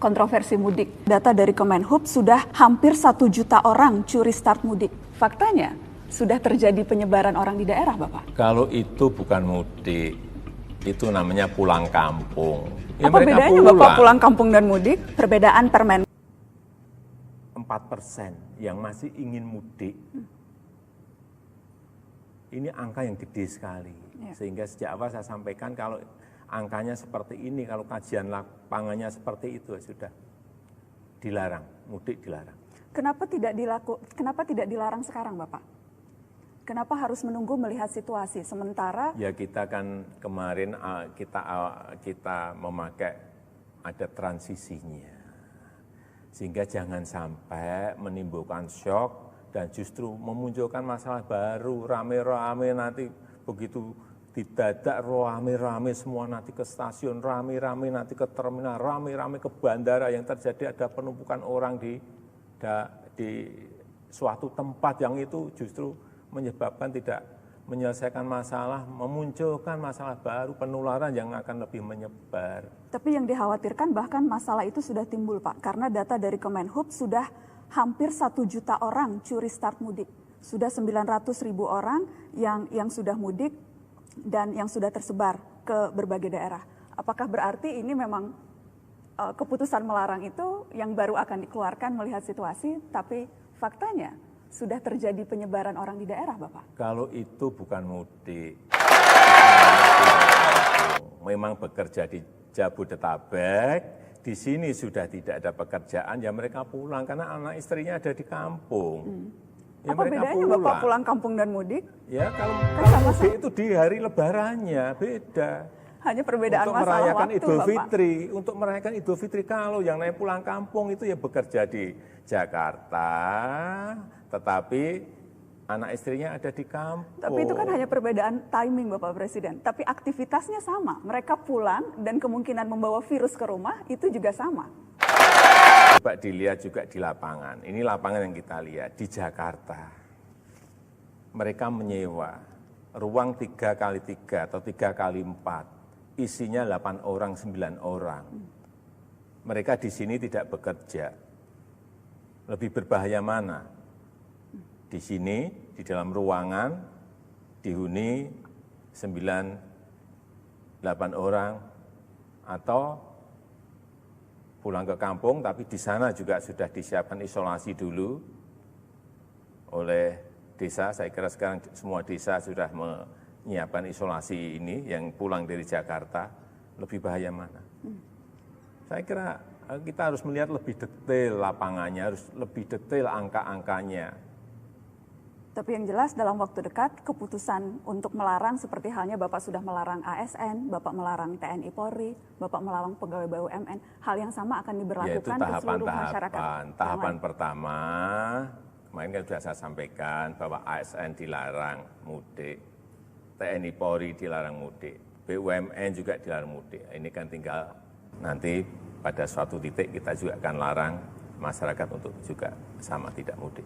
kontroversi mudik. Data dari Kemenhub sudah hampir 1 juta orang curi start mudik. Faktanya, sudah terjadi penyebaran orang di daerah, Bapak. Kalau itu bukan mudik, itu namanya pulang kampung. Ya, apa bedanya Bapak pulang kampung dan mudik? Perbedaan permen. 4% yang masih ingin mudik, ini angka yang gede sekali. Sehingga sejak awal saya sampaikan kalau angkanya seperti ini, kalau kajian lapangannya seperti itu sudah dilarang, mudik dilarang. Kenapa tidak dilarang sekarang, Bapak? Kenapa harus menunggu melihat situasi sementara? Ya kita kan kemarin kita memakai ada transisinya, sehingga jangan sampai menimbulkan shock dan justru memunculkan masalah baru, rame-rame nanti begitu didadak rame-rame semua nanti ke stasiun, rame-rame nanti ke terminal, rame-rame ke bandara, yang terjadi ada penumpukan orang di suatu tempat yang itu justru menyebabkan tidak menyelesaikan masalah, memunculkan masalah baru, penularan yang akan lebih menyebar. Tapi yang dikhawatirkan bahkan masalah itu sudah timbul, Pak, karena data dari Kemenhub sudah hampir 1 juta orang curi start mudik. Sudah 900.000 orang yang sudah mudik dan yang sudah tersebar ke berbagai daerah. Apakah berarti ini memang keputusan melarang itu yang baru akan dikeluarkan melihat situasi, tapi faktanya sudah terjadi penyebaran orang di daerah, Bapak? Kalau itu bukan mudik, memang bekerja di Jabodetabek, di sini sudah tidak ada pekerjaan, ya mereka pulang karena anak istrinya ada di kampung. Ya apa bedanya Bapak pulang kampung dan mudik? Ya kalau mudik itu di hari lebarannya beda. Hanya perbedaan untuk masalah merayakan waktu, Idul Bapak. Fitri, untuk merayakan Idul Fitri kalau yang naik pulang kampung itu ya bekerja di Jakarta, tetapi anak istrinya ada di kampung. Tapi itu kan hanya perbedaan timing, Bapak Presiden. Tapi aktivitasnya sama. Mereka pulang dan kemungkinan membawa virus ke rumah itu juga sama. Coba dilihat juga di lapangan. Ini lapangan yang kita lihat di Jakarta. Mereka menyewa ruang 3x3 atau 3x4. Isinya 8 orang, 9 orang. Mereka di sini tidak bekerja. Lebih berbahaya mana? Di sini, di dalam ruangan, dihuni 9, 8 orang, atau pulang ke kampung, tapi di sana juga sudah disiapkan isolasi dulu oleh desa. Saya kira sekarang semua desa sudah menyiapkan isolasi ini, yang pulang dari Jakarta. Lebih bahaya mana? Saya kira kita harus melihat lebih detail lapangannya, harus lebih detail angka-angkanya. Tapi yang jelas dalam waktu dekat keputusan untuk melarang seperti halnya Bapak sudah melarang ASN, Bapak melarang TNI Polri, Bapak melarang pegawai BUMN, hal yang sama akan diberlakukan ke seluruh masyarakat. Tahapan pertama, kemarin kan sudah saya sampaikan bahwa ASN dilarang mudik, TNI Polri dilarang mudik, BUMN juga dilarang mudik. Ini kan tinggal nanti pada suatu titik kita juga akan larang masyarakat untuk juga sama tidak mudik.